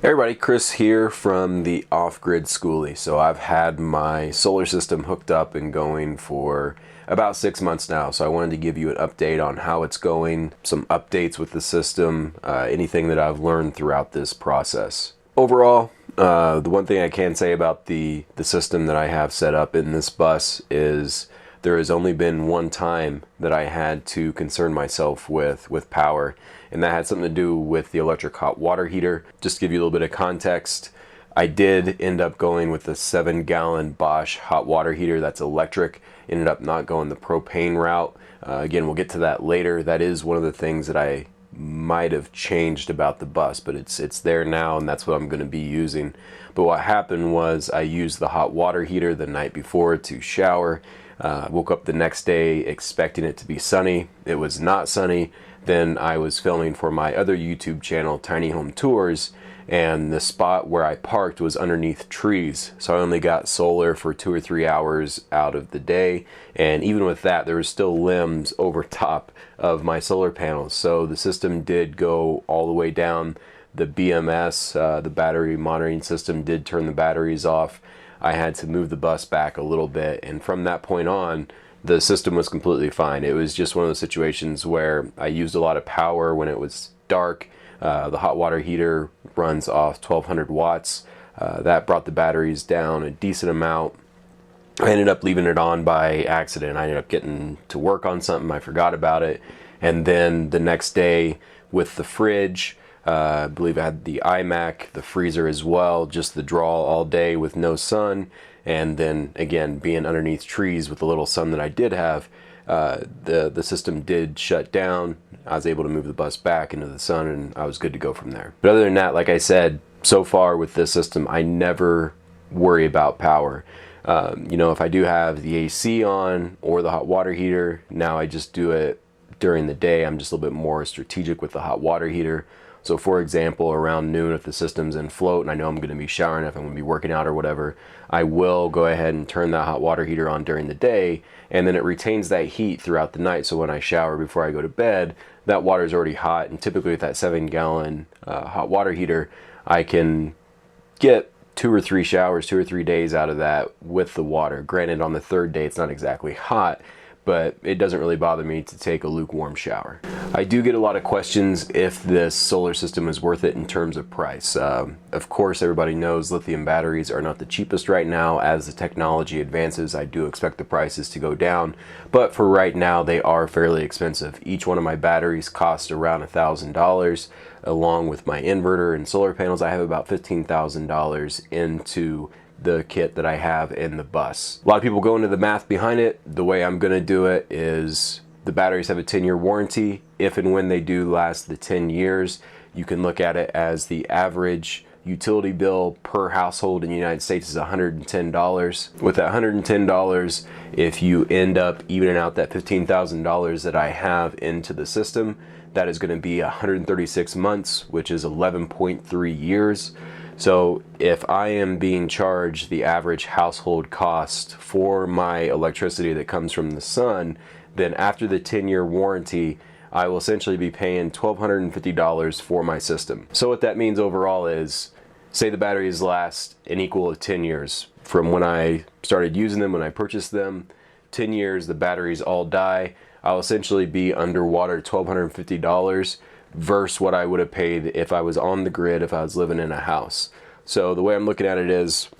Hey everybody, Chris here from the Off-Grid Skoolie. So I've had my solar system hooked up and going for about 6 months now. So I wanted to give you an update on how it's going, some updates with the system, anything that I've learned throughout this process. Overall, the one thing I can say about the system that I have set up in this bus is there has only been one time that I had to concern myself with power, and that had something to do with the electric hot water heater. Just to give you a little bit of context, I did end up going with a 7-gallon Bosch hot water heater that's electric. Ended up not going the propane route. Again, we'll get to that later. That is one of the things that I might have changed about the bus, but it's there now, and that's what I'm going to be using. But what happened was I used the hot water heater the night before to shower. Woke up the next day expecting it to be sunny. It was not sunny. Then I was filming for my other YouTube channel, Tiny Home Tours, and the spot where I parked was underneath trees. So I only got solar for 2 or 3 hours out of the day. And even with that, there was still limbs over top of my solar panels. So the system did go all the way down. The BMS, the battery monitoring system, did turn the batteries off. I had to move the bus back a little bit, and from that point on, the system was completely fine. It was just one of those situations where I used a lot of power when it was dark. The hot water heater runs off 1200 watts. That brought the batteries down a decent amount. I ended up leaving it on by accident. I ended up getting to work on something, I forgot about it, and then the next day with the fridge, I believe I had the iMac, the freezer as well, just the draw all day with no sun, and then again being underneath trees with the little sun that I did have, the system did shut down. I was able to move the bus back into the sun, and I was good to go from there. But other than that, like I said, so far with this system, I never worry about power. If I do have the AC on or the hot water heater, now I just do it during the day. I'm just a little bit more strategic with the hot water heater. So for example, around noon, if the system's in float and I know I'm going to be showering, if I'm going to be working out or whatever, I will go ahead and turn that hot water heater on during the day, and then it retains that heat throughout the night. So when I shower before I go to bed, that water is already hot, and typically with that 7-gallon hot water heater, I can get 2 or 3 showers, 2 or 3 days out of that with the water. Granted, on the third day, it's not exactly hot, but it doesn't really bother me to take a lukewarm shower. I do get a lot of questions if this solar system is worth it in terms of price. Of course, everybody knows lithium batteries are not the cheapest right now. As the technology advances, I do expect the prices to go down, but for right now, they are fairly expensive. Each one of my batteries costs around $1,000. Along with my inverter and solar panels, I have about $15,000 into the kit that I have in the bus. A lot of people go into the math behind it. The way I'm gonna do it is the batteries have a 10-year warranty. If and when they do last the 10 years, you can look at it as the average utility bill per household in the United States is $110. With that $110, if you end up evening out that $15,000 that I have into the system, that is gonna be 136 months, which is 11.3 years. So if I am being charged the average household cost for my electricity that comes from the sun, then after the 10-year warranty, I will essentially be paying $1,250 for my system. So what that means overall is, say the batteries last an equal of 10 years. From when I started using them, when I purchased them, 10 years, the batteries all die. I'll essentially be underwater $1,250 versus what I would have paid if I was on the grid, if I was living in a house. So the way I'm looking at it is,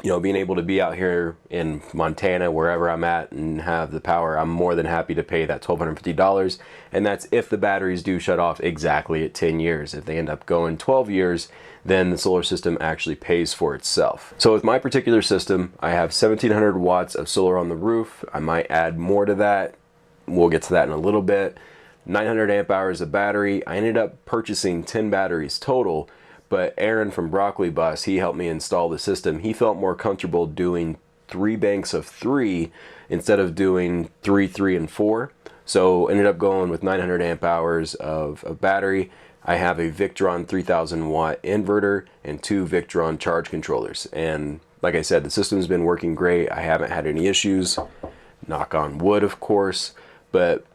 being able to be out here in Montana, wherever I'm at, and have the power, I'm more than happy to pay that $1,250. And that's if the batteries do shut off exactly at 10 years. If they end up going 12 years, then the solar system actually pays for itself. So with my particular system, I have 1,700 watts of solar on the roof. I might add more to that. We'll get to that in a little bit. 900 amp hours of battery. I ended up purchasing 10 batteries total, but Aaron from Broccoli Bus, he helped me install the system. He felt more comfortable doing 3 banks of 3 instead of doing 3, 3, and 4. So ended up going with 900 amp hours of battery. I have a Victron 3000 watt inverter and 2 Victron charge controllers. And like I said, the system's been working great. I haven't had any issues. Knock on wood, of course. But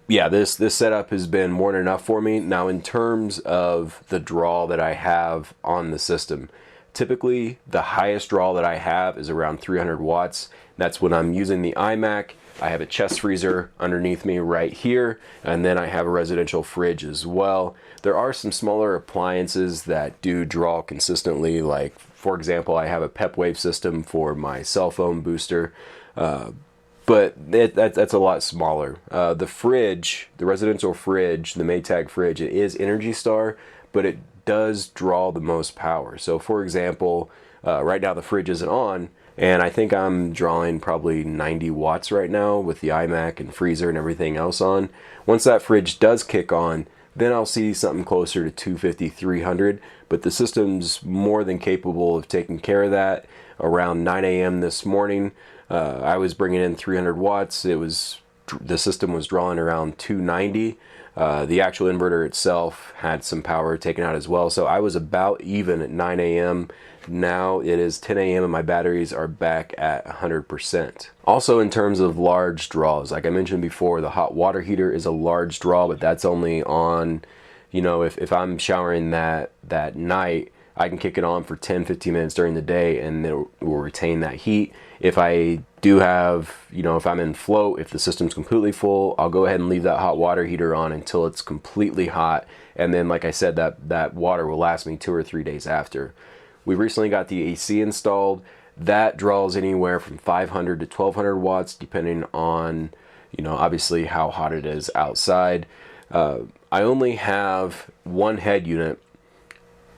yeah, this setup has been more than enough for me. Now, in terms of the draw that I have on the system, typically the highest draw that I have is around 300 watts. That's when I'm using the iMac. I have a chest freezer underneath me right here, and then I have a residential fridge as well. There are some smaller appliances that do draw consistently, like, for example, I have a PepWave system for my cell phone booster, but that's a lot smaller. The fridge, the residential fridge, the Maytag fridge, it is Energy Star, but it does draw the most power. So for example, right now the fridge isn't on, and I think I'm drawing probably 90 watts right now with the iMac and freezer and everything else on. Once that fridge does kick on, then I'll see something closer to 250, 300, but the system's more than capable of taking care of that. Around 9 a.m. this morning, I was bringing in 300 watts. The system was drawing around 290. The actual inverter itself had some power taken out as well, so I was about even at 9 a.m. Now it is 10 a.m. and my batteries are back at 100%. Also, in terms of large draws, like I mentioned before, the hot water heater is a large draw, but that's only on, you know, if I'm showering that night, I can kick it on for 10-15 minutes during the day and it will retain that heat. If I do have, you know, if I'm in float, if the system's completely full, I'll go ahead and leave that hot water heater on until it's completely hot, and then, like I said, that water will last me 2 or 3 days after. We recently got the AC installed. That draws anywhere from 500 to 1200 watts, depending on, you know, obviously how hot it is outside. I only have one head unit.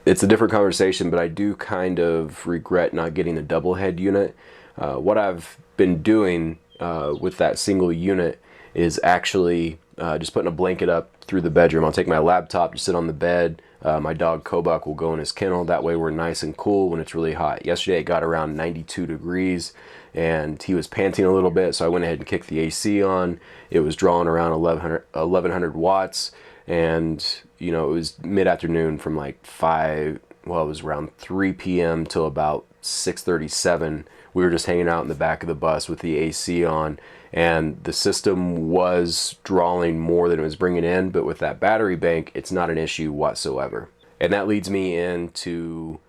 It's a different conversation, but I do kind of regret not getting a double head unit. What I've been doing with that single unit is actually just putting a blanket up through the bedroom. I'll take my laptop, just sit on the bed. My dog Kobuk will go in his kennel. That way we're nice and cool when it's really hot. Yesterday it got around 92 degrees and he was panting a little bit, so I went ahead and kicked the AC on. It was drawing around 1100 watts, and you know, it was mid-afternoon from like 5, well, it was around 3 p.m. till about 6:37. We were just hanging out in the back of the bus with the AC on, and the system was drawing more than it was bringing in, but with that battery bank, it's not an issue whatsoever. And that leads me into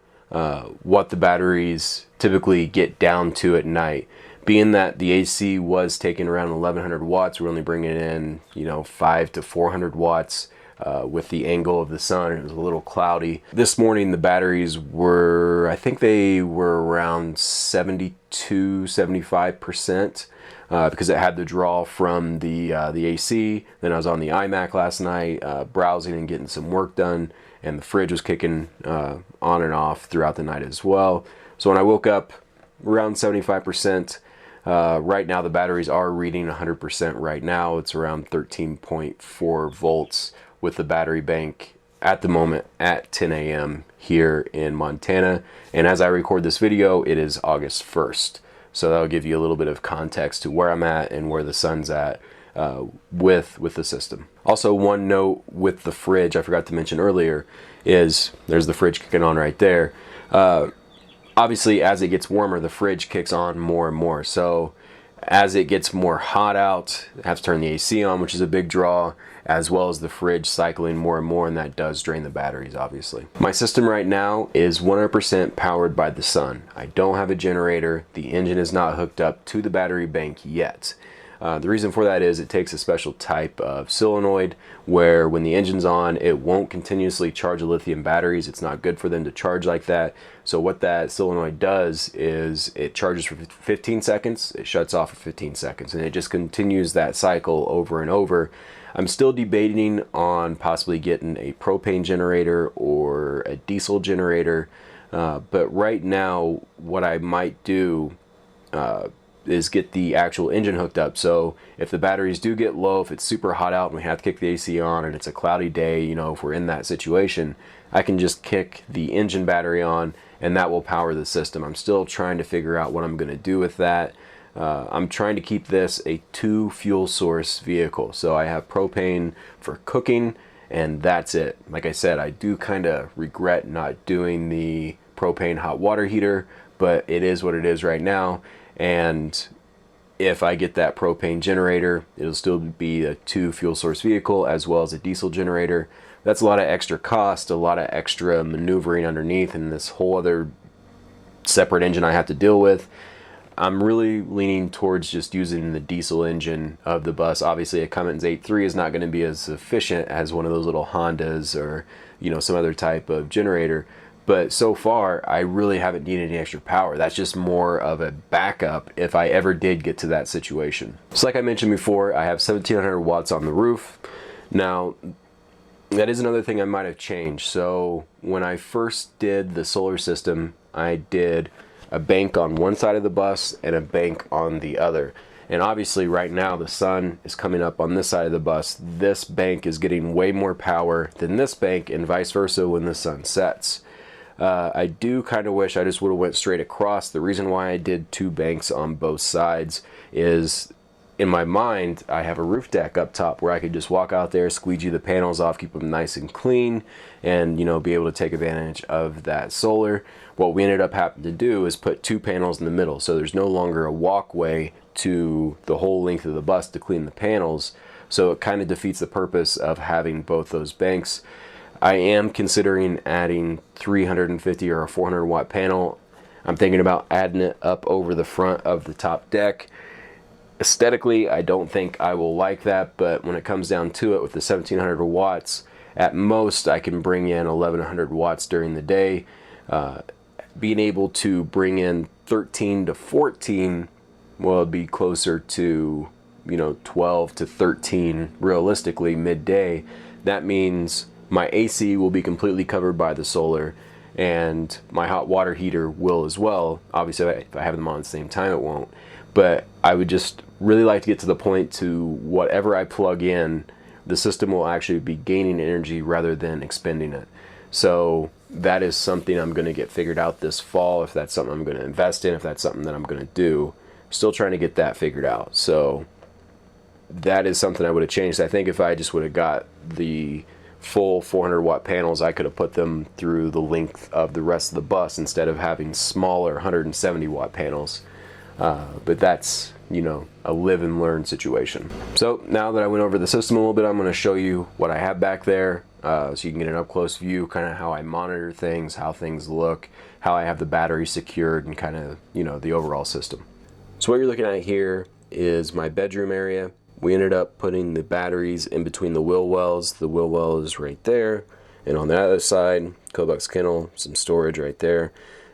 what the batteries typically get down to at night. Being that the AC was taking around 1100 watts, we're only bringing in, you know, 500 to 400 watts. With the angle of the sun, it was a little cloudy. This morning the batteries were, I think they were around 72-75%, because it had the draw from the AC. Then I was on the iMac last night browsing and getting some work done, and the fridge was kicking on and off throughout the night as well. So when I woke up, around 75%. Right now the batteries are reading 100% right now. It's around 13.4 volts with the battery bank at the moment at 10 a.m. here in Montana. And as I record this video, it is August 1st. So that'll give you a little bit of context to where I'm at and where the sun's at with the system. Also, one note with the fridge I forgot to mention earlier is there's the fridge kicking on right there. Obviously, as it gets warmer, the fridge kicks on more and more. So as it gets more hot out, I have to turn the AC on, which is a big draw, as well as the fridge cycling more and more, and that does drain the batteries, obviously. My system right now is 100% powered by the sun. I don't have a generator. The engine is not hooked up to the battery bank yet. The reason for that is it takes a special type of solenoid where when the engine's on, it won't continuously charge the lithium batteries. It's not good for them to charge like that. So what that solenoid does is it charges for 15 seconds, it shuts off for 15 seconds, and it just continues that cycle over and over. I'm still debating on possibly getting a propane generator or a diesel generator, but right now what I might do is get the actual engine hooked up. So if the batteries do get low, if it's super hot out and we have to kick the AC on and it's a cloudy day, you know, if we're in that situation, I can just kick the engine battery on and that will power the system. I'm still trying to figure out what I'm going to do with that. I'm trying to keep this a 2 fuel source vehicle. So I have propane for cooking and that's it. Like I said, I do kind of regret not doing the propane hot water heater, but it is what it is right now. And if I get that propane generator, it'll still be a 2 fuel source vehicle as well as a diesel generator. That's a lot of extra cost, a lot of extra maneuvering underneath, and this whole other separate engine I have to deal with. I'm really leaning towards just using the diesel engine of the bus. Obviously, a Cummins 8.3 is not going to be as efficient as one of those little Hondas or, you know, some other type of generator. But so far, I really haven't needed any extra power. That's just more of a backup if I ever did get to that situation. So like I mentioned before, I have 1700 watts on the roof. Now, that is another thing I might have changed. So when I first did the solar system, I did a bank on one side of the bus and a bank on the other. And obviously right now the sun is coming up on this side of the bus. This bank is getting way more power than this bank, and vice versa when the sun sets. I do kind of wish I just would have went straight across. The reason why I did 2 banks on both sides is, in my mind, I have a roof deck up top where I could just walk out there, squeegee the panels off, keep them nice and clean, and, you know, be able to take advantage of that solar. What we ended up having to do is put 2 panels in the middle, so there's no longer a walkway to the whole length of the bus to clean the panels. So it kind of defeats the purpose of having both those banks. I am considering adding 350 or a 400 watt panel. I'm thinking about adding it up over the front of the top deck. Aesthetically, I don't think I will like that, but when it comes down to it, with the 1700 watts, at most I can bring in 1100 watts during the day. Being able to bring in 13 to 14 will be closer to, you know, 12 to 13 realistically midday. That means my AC will be completely covered by the solar, and my hot water heater will as well. Obviously, if I have them on at the same time, it won't. But I would just really like to get to the point to whatever I plug in, the system will actually be gaining energy rather than expending it. So that is something I'm going to get figured out this fall, if that's something I'm going to invest in, if that's something that I'm going to do. Still trying to get that figured out. So that is something I would have changed. I think if I just would have got the full 400 watt panels, I could have put them through the length of the rest of the bus instead of having smaller 170 watt panels. But that's, you know, a live and learn situation. So now that I went over the system a little bit, I'm going to show you what I have back there, so you can get an up close view, kind of how I monitor things, how things look, how I have the battery secured, and kind of, you know, the overall system. So what you're looking at here is my bedroom area. We ended up putting the batteries in between the wheel wells. The wheel well is right there, and on the other side, Kobuk's kennel, some storage right there.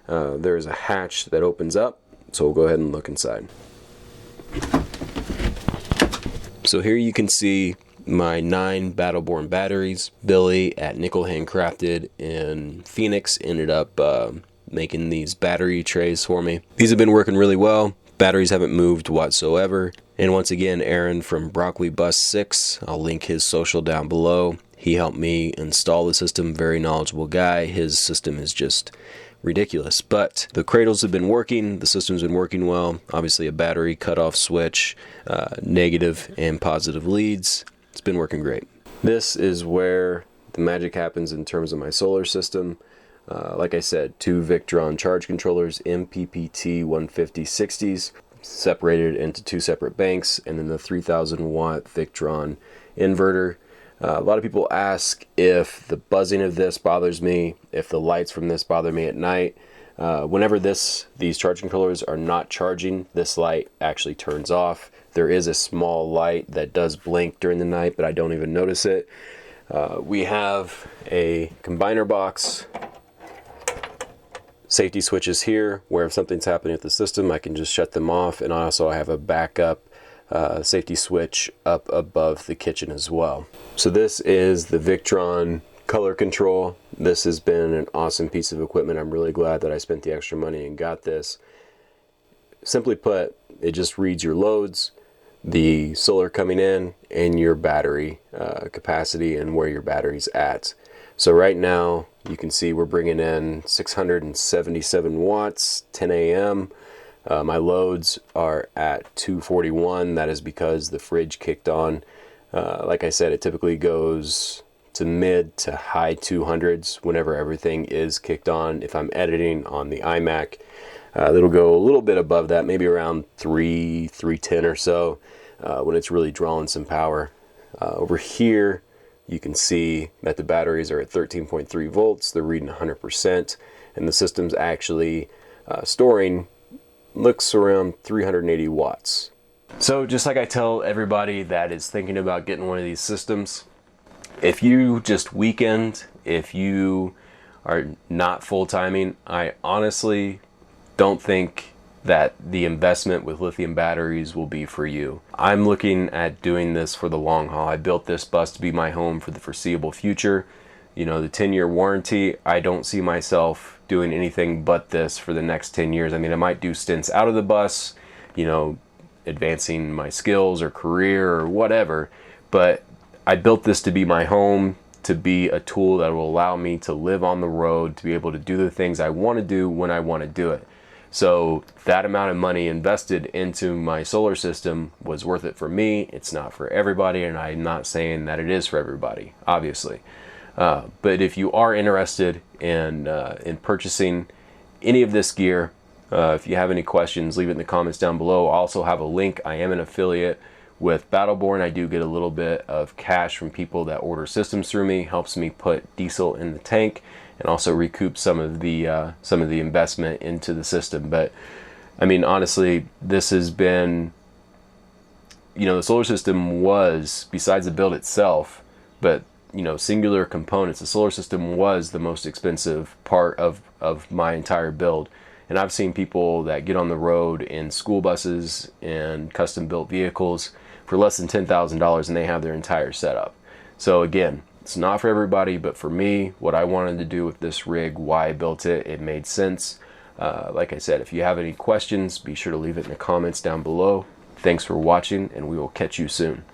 There's a hatch that opens up, so we'll go ahead and look inside. So here you can see my 9 Battleborn batteries. Billy at Nickel Handcrafted in Phoenix ended up making these battery trays for me. These have been working really well. Batteries haven't moved whatsoever. And once again, Aaron from Broccoli Bus 6, I'll link his social down below. He helped me install the system, very knowledgeable guy. His system is just ridiculous. But the cradles have been working, the system's been working well. Obviously a battery cutoff switch, negative and positive leads. It's been working great. This is where the magic happens in terms of my solar system. Like I said, 2 Victron charge controllers, MPPT 150/60s, separated into 2 separate banks, and then the 3000 watt Victron inverter. A lot of people ask if the buzzing of this bothers me, if the lights from this bother me at night. Whenever these charge controllers are not charging, this light actually turns off. There is a small light that does blink during the night, but I don't even notice it. We have a combiner box, safety switches here, where if something's happening with the system, I can just shut them off, and also I have a backup safety switch up above the kitchen as well. So this is the Victron color control. This has been an awesome piece of equipment. I'm really glad that I spent the extra money and got this. Simply put, it just reads your loads, the solar coming in, and your battery capacity and where your battery's at. So right now you can see we're bringing in 677 watts, 10 a.m. My loads are at 241. That is because the fridge kicked on. Like I said, it typically goes to mid to high 200s whenever everything is kicked on. If I'm editing on the iMac, It'll go a little bit above that, maybe around 310 or so, when it's really drawing some power. Over here, you can see that the batteries are at 13.3 volts. They're reading 100%, and the system's actually storing, looks around 380 watts. So just like I tell everybody that is thinking about getting one of these systems, if you just weekend, if you are not full-timing, I honestly don't think that the investment with lithium batteries will be for you. I'm looking at doing this for the long haul. I built this bus to be my home for the foreseeable future. You know, the 10-year warranty, I don't see myself doing anything but this for the next 10 years. I mean, I might do stints out of the bus, you know, advancing my skills or career or whatever, but I built this to be my home, to be a tool that will allow me to live on the road, to be able to do the things I want to do when I want to do it. So that amount of money invested into my solar system was worth it for me. It's not for everybody, and I'm not saying that it is for everybody, obviously. But if you are interested in purchasing any of this gear, if you have any questions, leave it in the comments down below. I also have a link. I am an affiliate with Battleborn. I do get a little bit of cash from people that order systems through me. Helps me put diesel in the tank and also recoup some of the investment into the system. But I mean, honestly, this has been, you know, the solar system was, besides the build itself, but you know, singular components, the solar system was the most expensive part of my entire build. And I've seen people that get on the road in school buses and custom built vehicles for less than $10,000 and they have their entire setup. So again, it's not for everybody, but for me, what I wanted to do with this rig, why I built it, it made sense. Like I said, if you have any questions, be sure to leave it in the comments down below. Thanks for watching, and we will catch you soon.